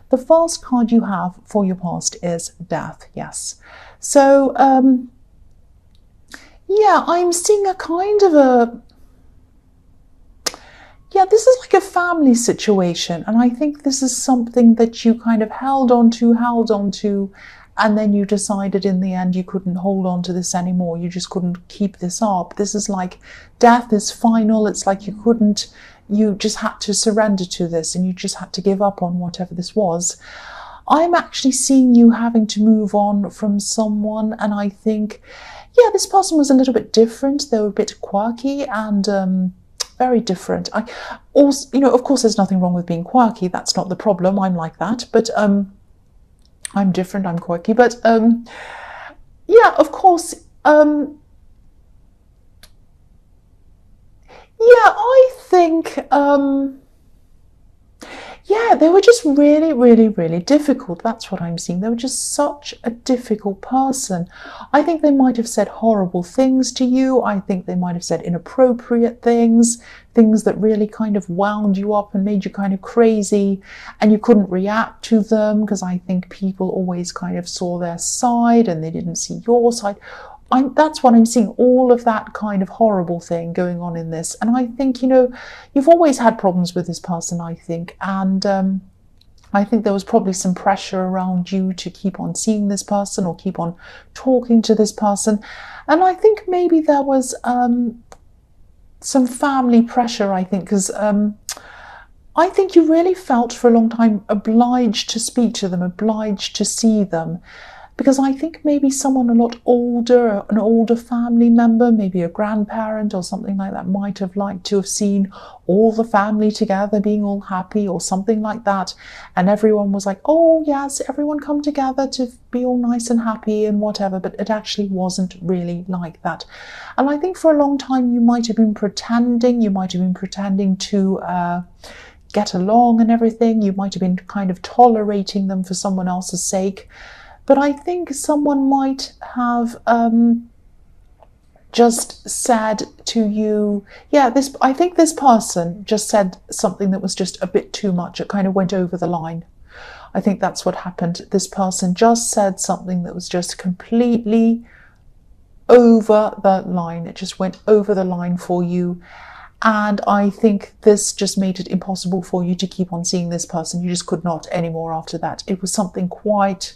The first card you have for your past is death, yes. So, yeah, I'm seeing a kind of a, yeah, this is like a family situation. And I think this is something that you kind of held on to, and then you decided in the end you couldn't hold on to this anymore. You just couldn't keep this up. This is like death is final. It's like you just had to surrender to this, and you just had to give up on whatever this was. I'm actually seeing you having to move on from someone, and I think, yeah, this person was a little bit different. They were a bit quirky and very different. I also, of course, there's nothing wrong with being quirky. That's not the problem. I'm like that, but I'm different. I'm quirky, but yeah, of course. Yeah, I think, yeah, they were just really, really, really difficult. That's what I'm seeing. They were just such a difficult person. I think they might have said horrible things to you. I think they might have said inappropriate things, things that really kind of wound you up and made you kind of crazy, and you couldn't react to them because I think people always kind of saw their side and they didn't see your side. That's what I'm seeing, all of that kind of horrible thing going on in this. And I think, you've always had problems with this person, I think. And I think there was probably some pressure around you to keep on seeing this person or keep on talking to this person. And I think maybe there was some family pressure, I think, because I think you really felt for a long time obliged to speak to them, obliged to see them. Because I think maybe someone a lot older, an older family member, maybe a grandparent or something like that, might have liked to have seen all the family together being all happy or something like that. And everyone was like, oh yes, everyone come together to be all nice and happy and whatever. But it actually wasn't really like that. And I think for a long time you might have been pretending, to get along and everything. You might have been kind of tolerating them for someone else's sake. But I think someone might have just said to you, yeah, I think this person just said something that was just a bit too much. It kind of went over the line. I think that's what happened. This person just said something that was just completely over the line. It just went over the line for you. And I think this just made it impossible for you to keep on seeing this person. You just could not anymore after that. It was something quite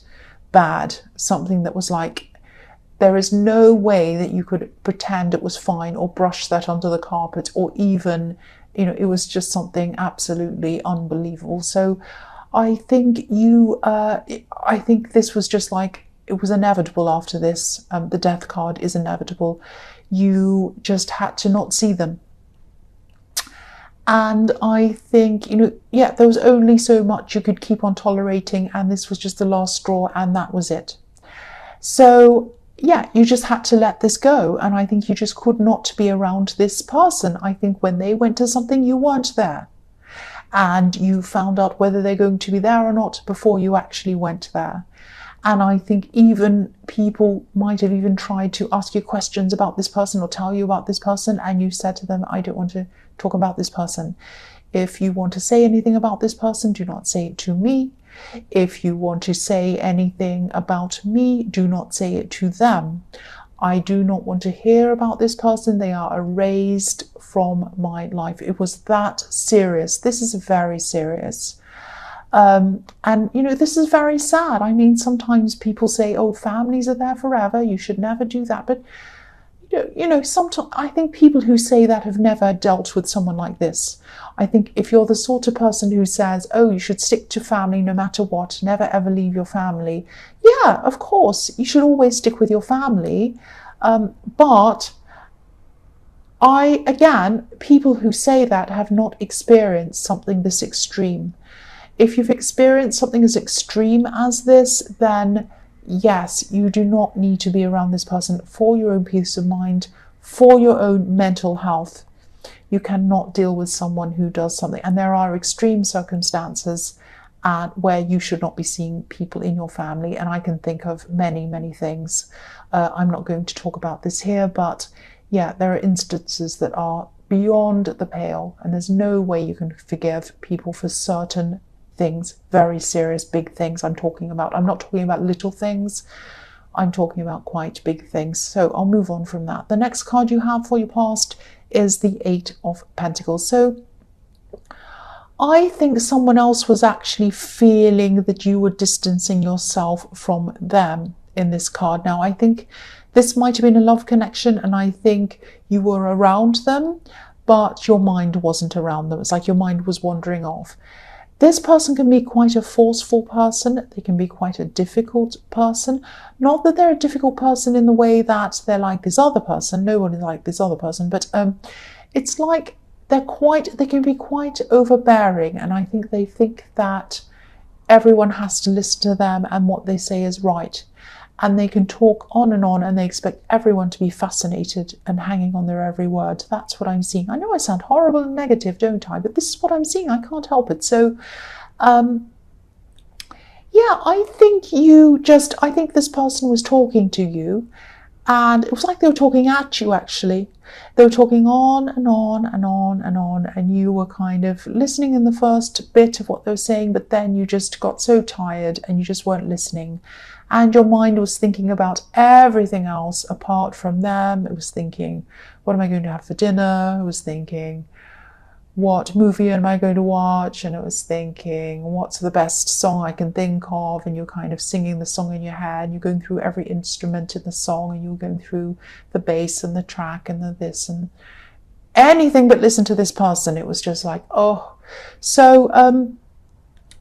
bad, something that was like, there is no way that you could pretend it was fine or brush that under the carpet, or even, it was just something absolutely unbelievable. So I think I think this was just like, it was inevitable after this. The death card is inevitable. You just had to not see them. And I think, there was only so much you could keep on tolerating, and this was just the last straw, and that was it. So, yeah, you just had to let this go. And I think you just could not be around this person. I think when they went to something, you weren't there. And you found out whether they're going to be there or not before you actually went there. And I think even people might have even tried to ask you questions about this person or tell you about this person, and you said to them, I don't want to talk about this person. If you want to say anything about this person, do not say it to me. If you want to say anything about me, do not say it to them. I do not want to hear about this person. They are erased from my life. It was that serious. This is very serious. And, this is very sad. I mean, sometimes people say, oh, families are there forever. You should never do that. But, sometimes I think people who say that have never dealt with someone like this. I think if you're the sort of person who says, oh, you should stick to family no matter what, never ever leave your family. Yeah, of course, you should always stick with your family. But people who say that have not experienced something this extreme. If you've experienced something as extreme as this, then yes, you do not need to be around this person for your own peace of mind, for your own mental health. You cannot deal with someone who does something. And there are extreme circumstances where you should not be seeing people in your family. And I can think of many, many things. I'm not going to talk about this here, but yeah, there are instances that are beyond the pale, and there's no way you can forgive people for certain things, very serious, big things I'm talking about. I'm not talking about little things. I'm talking about quite big things. So I'll move on from that. The next card you have for your past is the Eight of Pentacles. So I think someone else was actually feeling that you were distancing yourself from them in this card. Now, I think this might have been a love connection, and I think you were around them, but your mind wasn't around them. It's like your mind was wandering off. This person can be quite a forceful person. They can be quite a difficult person. Not that they're a difficult person in the way that they're like this other person. No one is like this other person. But it's like they can be quite overbearing. And I think they think that everyone has to listen to them and what they say is right. And they can talk on, and they expect everyone to be fascinated and hanging on their every word. That's what I'm seeing. I know I sound horrible and negative, don't I? But this is what I'm seeing. I can't help it. So, yeah, I think this person was talking to you, and it was like they were talking at you, actually. They were talking on and on and on and on, and you were kind of listening in the first bit of what they were saying, but then you just got so tired and you just weren't listening. And your mind was thinking about everything else apart from them. It was thinking, what am I going to have for dinner? It was thinking, what movie am I going to watch? And it was thinking, what's the best song I can think of? And you're kind of singing the song in your head. And you're going through every instrument in the song, and you're going through the bass and the track and the this and anything but listen to this person. It was just like, oh. So,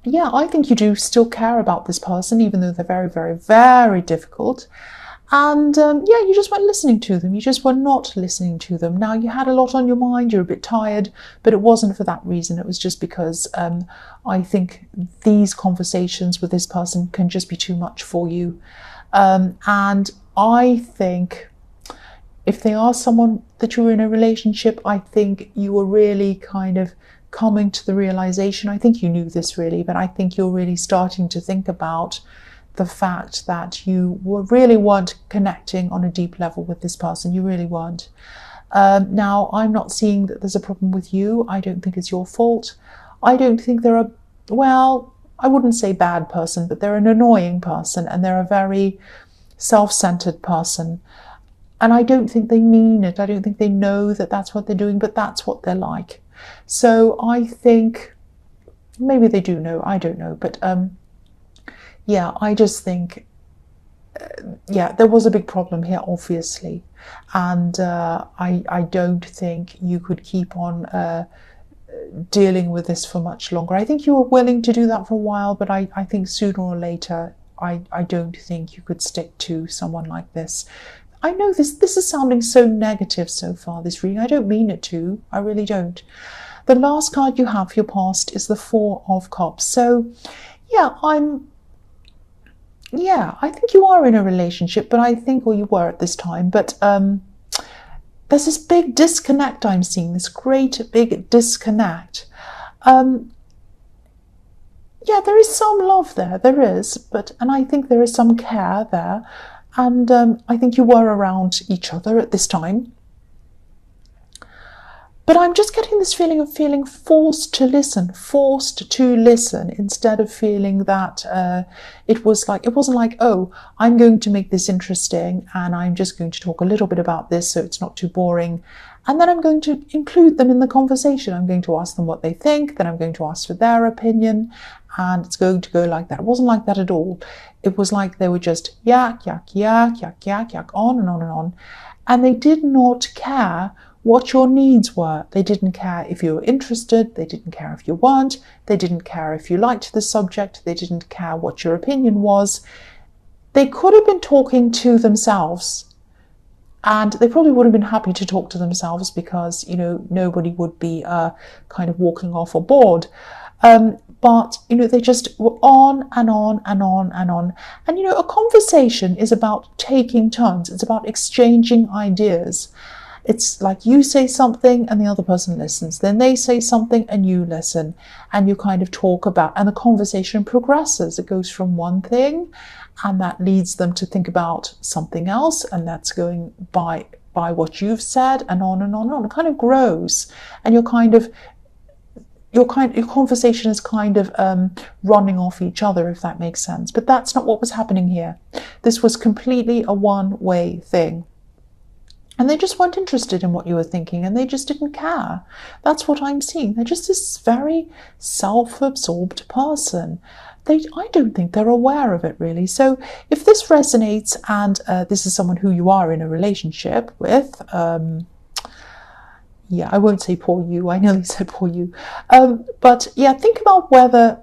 yeah, I think you do still care about this person, even though they're very, very, very difficult. And yeah, you just weren't listening to them. You just were not listening to them. Now, you had a lot on your mind. You're a bit tired, but it wasn't for that reason. It was just because I think these conversations with this person can just be too much for you. And I think if they are someone that you're in a relationship, I think you were really kind of coming to the realization, I think you knew this really, but I think you're really starting to think about the fact that you really weren't connecting on a deep level with this person. You really weren't. Now, I'm not seeing that there's a problem with you. I don't think it's your fault. I don't think they're well, I wouldn't say bad person, but they're an annoying person, and they're a very self-centered person. And I don't think they mean it. I don't think they know that that's what they're doing, but that's what they're like. So I think maybe they do know, I don't know, but yeah, I just think yeah, there was a big problem here, obviously, and I don't think you could keep on dealing with this for much longer. I think you were willing to do that for a while, but I think sooner or later I don't think you could stick to someone like this. I know this is sounding so negative so far, this reading. I don't mean it to. I really don't. The last card you have for your past is the Four of Cups. So, yeah, I think you are in a relationship, but I think, or you were at this time, but there's this big disconnect I'm seeing, this great big disconnect. Yeah, there is some love there, there is, and I think there is some care there. And I think you were around each other at this time. But I'm just getting this feeling of feeling forced to listen instead of feeling that it wasn't like, oh, I'm going to make this interesting and I'm just going to talk a little bit about this so it's not too boring. And then I'm going to include them in the conversation. I'm going to ask them what they think, then I'm going to ask for their opinion, and it's going to go like that. It wasn't like that at all. It was like they were just yak, yak, yak, yak, yak, yak, on and on and on. And they did not care what your needs were. They didn't care if you were interested. They didn't care if you weren't. They didn't care if you liked the subject. They didn't care what your opinion was. They could have been talking to themselves. And they probably would have been happy to talk to themselves because, you know, nobody would be kind of walking off or bored. But, you know, they just were on and on and on and on. And, you know, a conversation is about taking turns. It's about exchanging ideas. It's like you say something and the other person listens. Then they say something and you listen. And you kind of talk about, and the conversation progresses. It goes from one thing and that leads them to think about something else. And that's going by what you've said and on and on and on. It kind of grows. And you're kind of your conversation is kind of running off each other, if that makes sense. But that's not what was happening here. This was completely a one-way thing. And they just weren't interested in what you were thinking, and they just didn't care. That's what I'm seeing. They're just this very self-absorbed person. I don't think they're aware of it, really. So if this resonates, and this is someone who you are in a relationship with, yeah, I won't say poor you. I nearly said poor you. But yeah, think about whether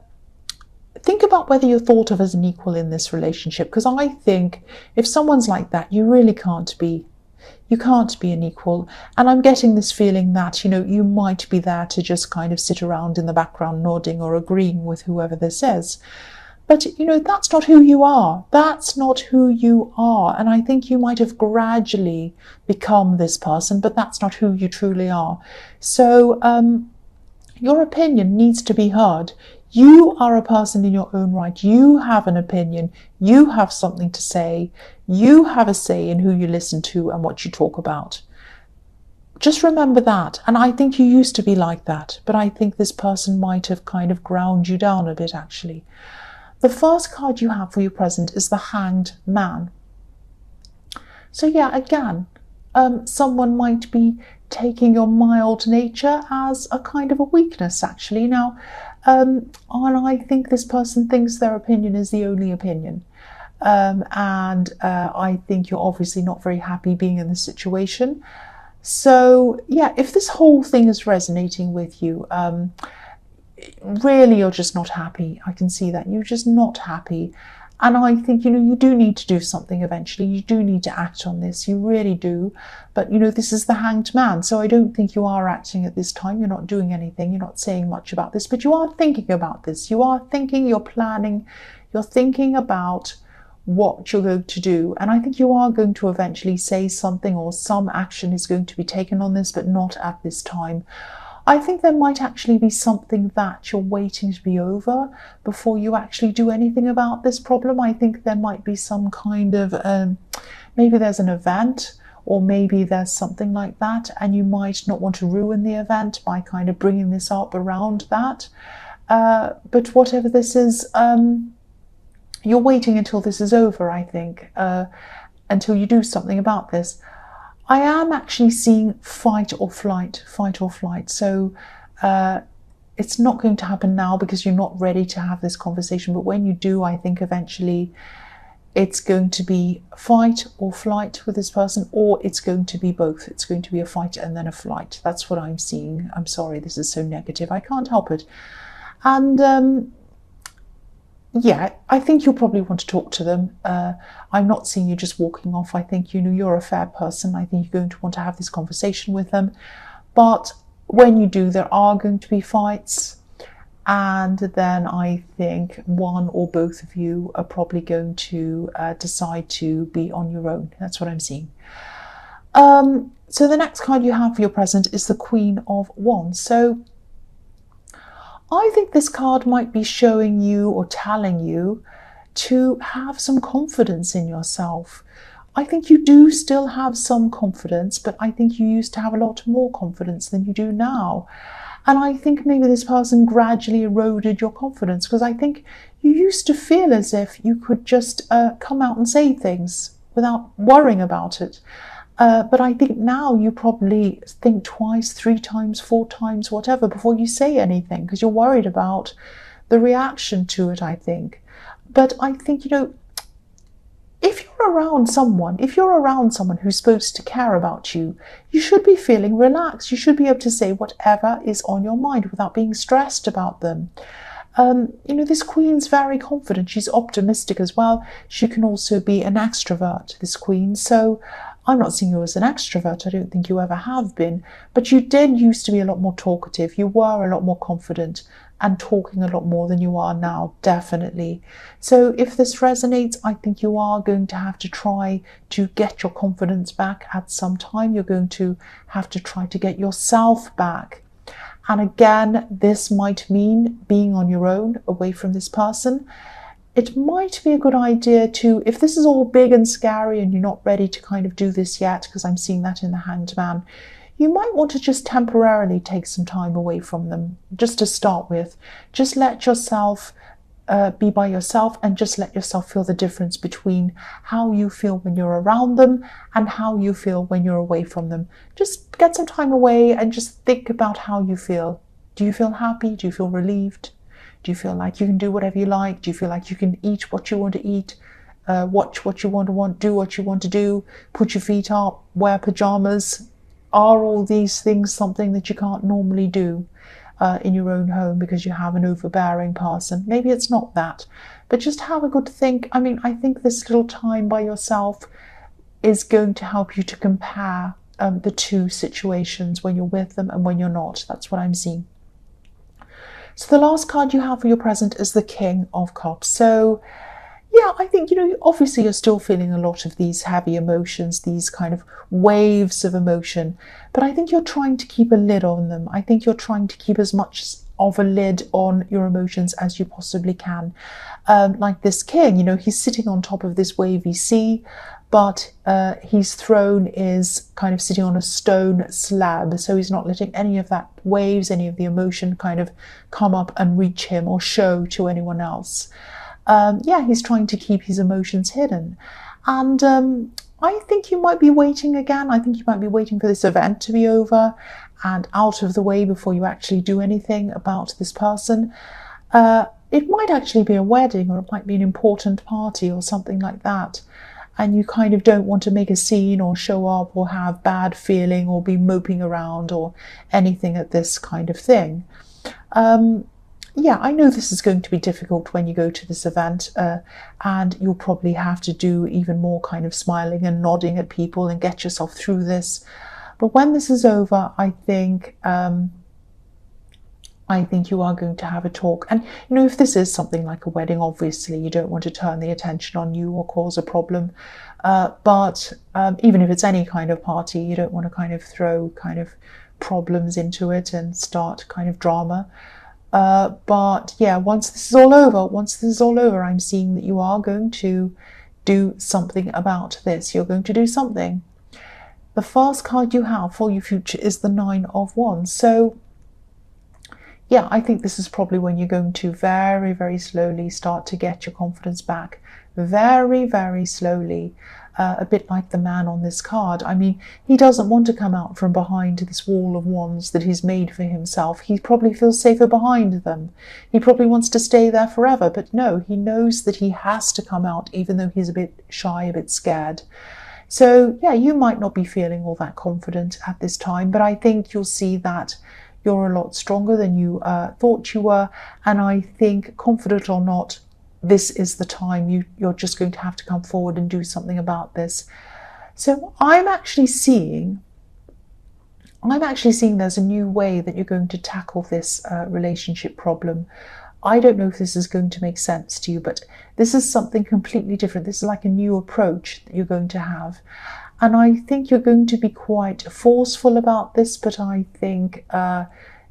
you're thought of as an equal in this relationship. Because I think if someone's like that, you really can't be. You can't be an equal. And I'm getting this feeling that, you might be there to just kind of sit around in the background nodding or agreeing with whoever this is. But, that's not who you are. That's not who you are. And I think you might have gradually become this person, but that's not who you truly are. So your opinion needs to be heard. You are a person in your own right. You have an opinion. You have something to say. You have a say in who you listen to and what you talk about. Just remember that. And I think you used to be like that, but I think this person might have kind of ground you down a bit, actually. The first card you have for your present is the Hanged Man. So yeah, again, someone might be taking your mild nature as a kind of a weakness, actually. Now, and I think this person thinks their opinion is the only opinion. And I think you're obviously not very happy being in this situation. So yeah, if this whole thing is resonating with you, really you're just not happy. I can see that. You're just not happy. And I think, you do need to do something eventually. You do need to act on this. You really do. But, this is the Hanged Man. So I don't think you are acting at this time. You're not doing anything. You're not saying much about this. But you are thinking about this. You are thinking, you're planning. You're thinking about what you're going to do. And I think you are going to eventually say something, or some action is going to be taken on this, but not at this time. I think there might actually be something that you're waiting to be over before you actually do anything about this problem. I think there might be some kind of, maybe there's an event, or maybe there's something like that, and you might not want to ruin the event by kind of bringing this up around that. But whatever this is, you're waiting until this is over, I think, until you do something about this. I am actually seeing fight or flight. So it's not going to happen now because you're not ready to have this conversation. But when you do, I think eventually it's going to be fight or flight with this person, or it's going to be both. It's going to be a fight and then a flight. That's what I'm seeing. I'm sorry, this is so negative. I can't help it. And yeah, I think you'll probably want to talk to them. I'm not seeing you just walking off. I think you're a fair person. I think you're going to want to have this conversation with them. But when you do, there are going to be fights. And then I think one or both of you are probably going to decide to be on your own. That's what I'm seeing. So the next card you have for your present is the Queen of Wands. So I think this card might be showing you or telling you to have some confidence in yourself. I think you do still have some confidence, but I think you used to have a lot more confidence than you do now. And I think maybe this person gradually eroded your confidence, because I think you used to feel as if you could just come out and say things without worrying about it. But I think now you probably think twice, 3 times, 4 times, whatever, before you say anything, because you're worried about the reaction to it, I think. But I think, if you're around someone who's supposed to care about you, you should be feeling relaxed. You should be able to say whatever is on your mind without being stressed about them. This Queen's very confident. She's optimistic as well. She can also be an extrovert, this Queen. So I'm not seeing you as an extrovert. I don't think you ever have been. But you did used to be a lot more talkative. You were a lot more confident and talking a lot more than you are now, definitely. So if this resonates, I think you are going to have to try to get your confidence back at some time. You're going to have to try to get yourself back. And again, this might mean being on your own, away from this person. It might be a good idea to, if this is all big and scary and you're not ready to kind of do this yet, because I'm seeing that in the Hanged Man, you might want to just temporarily take some time away from them, just to start with. Just let yourself be by yourself, and just let yourself feel the difference between how you feel when you're around them and how you feel when you're away from them. Just get some time away and just think about how you feel. Do you feel happy? Do you feel relieved? Do you feel like you can do whatever you like? Do you feel like you can eat what you want to eat? Watch what you want to do what you want to do, put your feet up, wear pajamas? Are all these things something that you can't normally do in your own home because you have an overbearing person? Maybe it's not that, but just have a good think. I mean, I think this little time by yourself is going to help you to compare the two situations, when you're with them and when you're not. That's what I'm seeing. So the last card you have for your present is the King of Cups. So yeah, I think, obviously you're still feeling a lot of these heavy emotions, these kind of waves of emotion, but I think you're trying to keep a lid on them. I think you're trying to keep as much of a lid on your emotions as you possibly can. Like this king, he's sitting on top of this wavy sea, but his throne is kind of sitting on a stone slab, so he's not letting any of that waves, any of the emotion kind of come up and reach him or show to anyone else. He's trying to keep his emotions hidden. And I think you might be waiting again. I think you might be waiting for this event to be over and out of the way before you actually do anything about this person. It might actually be a wedding, or it might be an important party or something like that. And you kind of don't want to make a scene or show up or have bad feeling or be moping around or anything at this kind of thing. I know this is going to be difficult when you go to this event, and you'll probably have to do even more kind of smiling and nodding at people and get yourself through this. But when this is over, I think you are going to have a talk. And, if this is something like a wedding, obviously you don't want to turn the attention on you or cause a problem. But even if it's any kind of party, you don't want to kind of throw kind of problems into it and start kind of drama. But yeah, once this is all over, I'm seeing that you are going to do something about this. You're going to do something. The first card you have for your future is the Nine of Wands. So yeah, I think this is probably when you're going to very, very slowly start to get your confidence back. Very, very slowly. A bit like the man on this card. I mean, he doesn't want to come out from behind this wall of wands that he's made for himself. He probably feels safer behind them. He probably wants to stay there forever, but no, he knows that he has to come out, even though he's a bit shy, a bit scared. So yeah, you might not be feeling all that confident at this time, but I think you'll see that you're a lot stronger than you thought you were. And I think, confident or not, this is the time you're just going to have to come forward and do something about this. So I'm actually seeing there's a new way that you're going to tackle this relationship problem. I don't know if this is going to make sense to you, but this is something completely different. This is like a new approach that you're going to have. And I think you're going to be quite forceful about this, but I think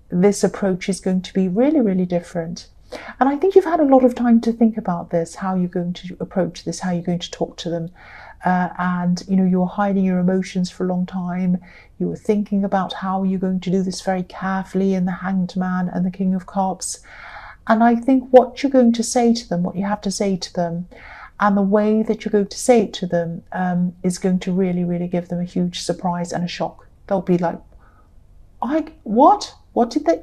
this approach is going to be really, really different. And I think you've had a lot of time to think about this, how you're going to approach this, how you're going to talk to them. And, you were hiding your emotions for a long time. You were thinking about how you're going to do this very carefully in the Hanged Man and the King of Cups. And I think what you're going to say to them, what you have to say to them, and the way that you're going to say it to them is going to really, really give them a huge surprise and a shock. They'll be like, what? What did they...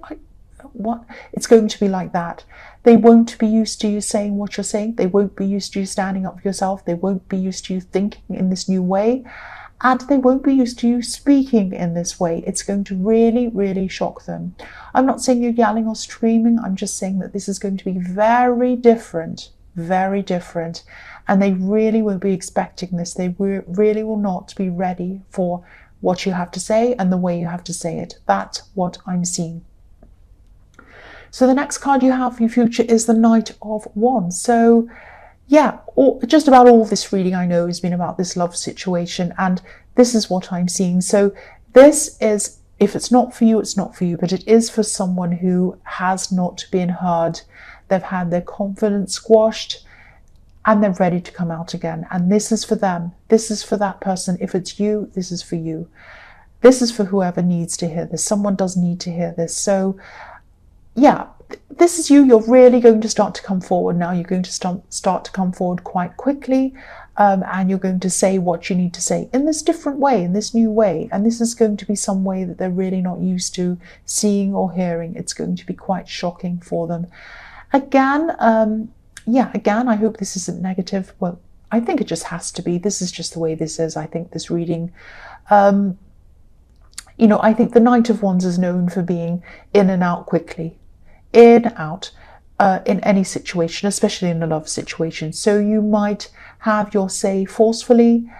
What? It's going to be like that. They won't be used to you saying what you're saying. They won't be used to you standing up for yourself. They won't be used to you thinking in this new way. And they won't be used to you speaking in this way. It's going to really, really shock them. I'm not saying you're yelling or screaming. I'm just saying that this is going to be very different. Very different. And they really won't be expecting this. They really will not be ready for what you have to say and the way you have to say it. That's what I'm seeing. So the next card you have for your future is the Knight of Wands. So yeah, just about all this reading I know has been about this love situation, and this is what I'm seeing. So this is, if it's not for you, it's not for you, but it is for someone who has not been heard. They've had their confidence squashed and they're ready to come out again. And this is for them. This is for that person. If it's you, this is for you. This is for whoever needs to hear this. Someone does need to hear this. So yeah, this is you. You're really going to start to come forward now. You're going to start to come forward quite quickly, and you're going to say what you need to say in this different way, in this new way. And this is going to be some way that they're really not used to seeing or hearing. It's going to be quite shocking for them. Again, again, I hope this isn't negative. Well, I think it just has to be. This is just the way this is. I think this reading, I think the Knight of Wands is known for being in and out quickly. In, out, in any situation, especially in a love situation. So you might have your say forcefully.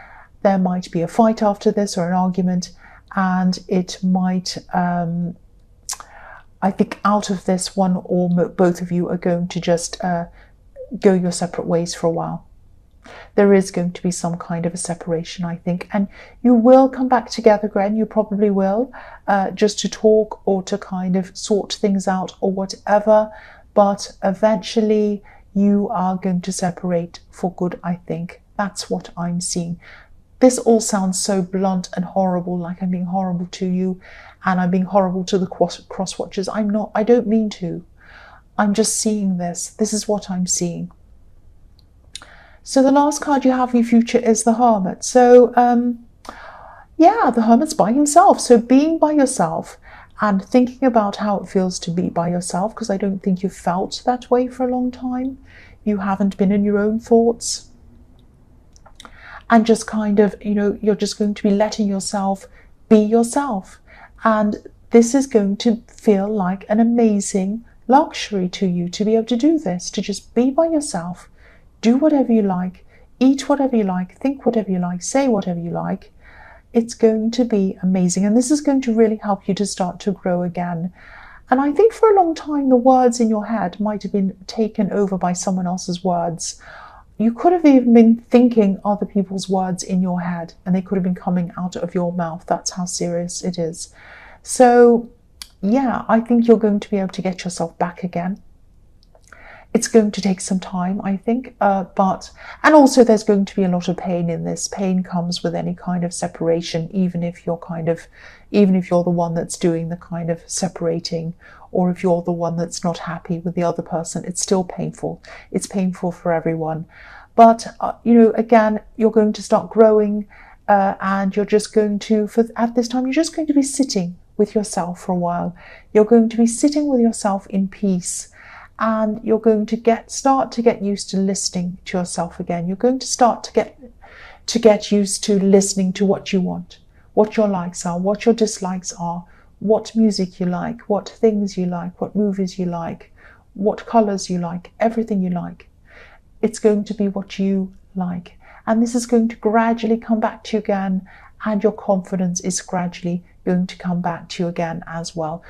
There might be a fight after this or an argument, and it might, I think out of this, one or both of you are going to just go your separate ways for a while. There is going to be some kind of a separation, I think, and you will come back together again. You probably will, just to talk or to kind of sort things out or whatever, but eventually you are going to separate for good, I think. That's what I'm seeing. This all sounds so blunt and horrible, like I'm being horrible to you and I'm being horrible to the cross watchers. I'm not. I don't mean to. I'm just seeing this. This is what I'm seeing. So the last card you have in your future is the Hermit. So, the Hermit's by himself. So being by yourself and thinking about how it feels to be by yourself, because I don't think you've felt that way for a long time. You haven't been in your own thoughts. And just kind of, you're just going to be letting yourself be yourself. And this is going to feel like an amazing luxury to you to be able to do this, to just be by yourself. Do whatever you like, eat whatever you like, think whatever you like, say whatever you like. It's going to be amazing. And this is going to really help you to start to grow again. And I think for a long time, the words in your head might have been taken over by someone else's words. You could have even been thinking other people's words in your head, and they could have been coming out of your mouth. That's how serious it is. So, I think you're going to be able to get yourself back again. It's going to take some time, I think, and also there's going to be a lot of pain in this. Pain comes with any kind of separation, even if you're the one that's doing the kind of separating, or if you're the one that's not happy with the other person, it's still painful. It's painful for everyone. But, again, you're going to start growing, and you're just going to, at this time, you're just going to be sitting with yourself for a while. You're going to be sitting with yourself in peace. And you're going to start to get used to listening to yourself again. You're going to start to get used to listening to what you want, what your likes are, what your dislikes are, what music you like, what things you like, what movies you like, what colors you like, everything you like. It's going to be what you like. And this is going to gradually come back to you again, and your confidence is gradually going to come back to you again as well.